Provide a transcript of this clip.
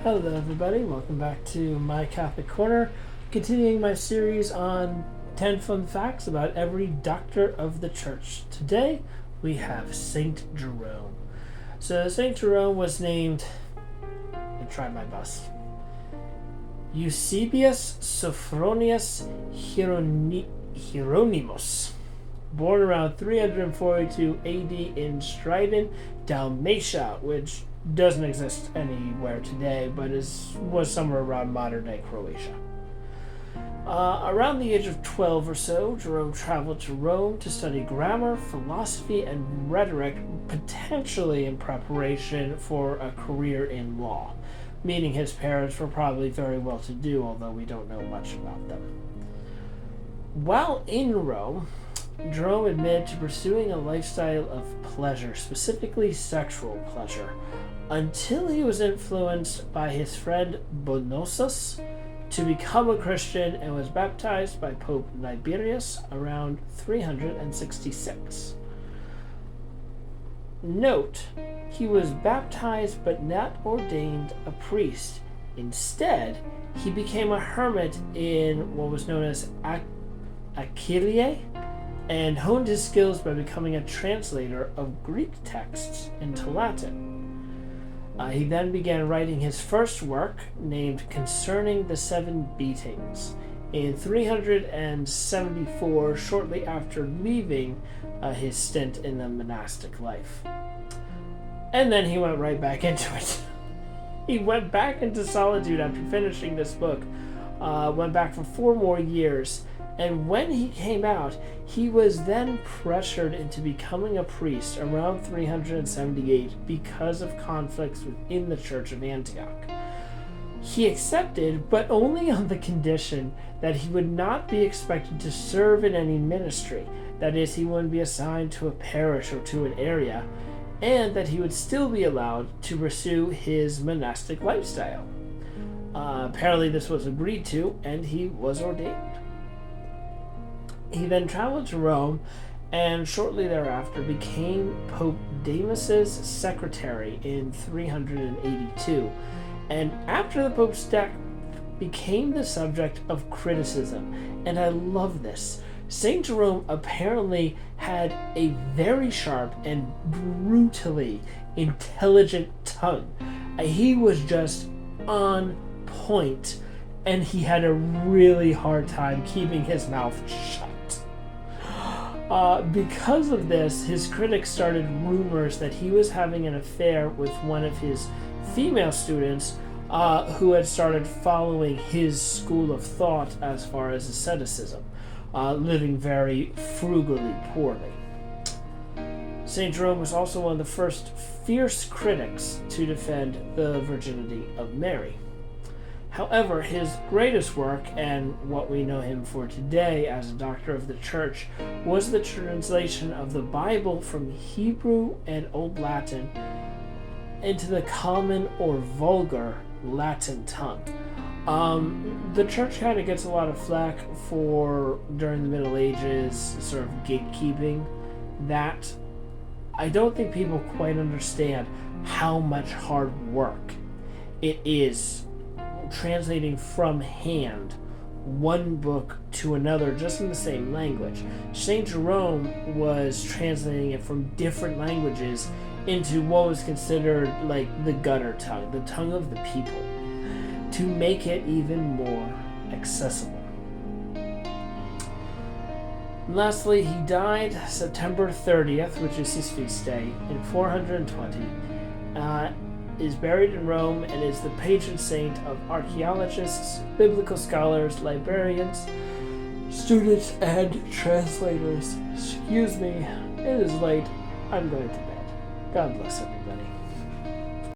Hello everybody, welcome back to My Catholic Corner, continuing my series on 10 fun facts about every doctor of the church. Today we have Saint Jerome. So Saint Jerome was named, I'll try my best, Eusebius Sophronius Hieronymus, born around 342 AD in Stridon, Dalmatia, which doesn't exist anywhere today, but was somewhere around modern-day Croatia. Around the age of 12 or so, Jerome traveled to Rome to study grammar, philosophy, and rhetoric, potentially in preparation for a career in law, meaning his parents were probably very well-to-do, although we don't know much about them. While in Rome, Jerome admitted to pursuing a lifestyle of pleasure, specifically sexual pleasure, until he was influenced by his friend Bonosus to become a Christian and was baptized by Pope Liberius around 366. Note, he was baptized but not ordained a priest. Instead, he became a hermit in what was known as Aquileia, and honed his skills by becoming a translator of Greek texts into Latin. He then began writing his first work, named Concerning the Seven Beatings, in 374, shortly after leaving his stint in the monastic life. And then he went right back into it. He went back into solitude after finishing this book, went back for 4 more years, and when he came out, he was then pressured into becoming a priest around 378 because of conflicts within the Church of Antioch. He accepted, but only on the condition that he would not be expected to serve in any ministry, that is, he wouldn't be assigned to a parish or to an area, and that he would still be allowed to pursue his monastic lifestyle. Apparently this was agreed to, and he was ordained. He then traveled to Rome and shortly thereafter became Pope Damas's secretary in 382, and after the Pope's death became the subject of criticism. And I love this. Saint Jerome apparently had a very sharp and brutally intelligent tongue. He was just on point, and he had a really hard time keeping his mouth shut. Because of this, his critics started rumors that he was having an affair with one of his female students who had started following his school of thought as far as asceticism, living very frugally poorly. St. Jerome was also one of the first fierce critics to defend the virginity of Mary. However, his greatest work, and what we know him for today as a doctor of the church, was the translation of the Bible from Hebrew and Old Latin into the common or vulgar Latin tongue. The church kind of gets a lot of flack for, during the Middle Ages, sort of gatekeeping that. I don't think people quite understand how much hard work it is translating from hand one book to another just in the same language. Saint Jerome was translating it from different languages into what was considered like the gutter tongue, the tongue of the people, to make it even more accessible. Lastly, he died September 30th, which is his feast day, in 420. Is buried in Rome and is the patron saint of archaeologists, biblical scholars, librarians, students, and translators. Excuse me, it is late. I'm going to bed. God bless everybody.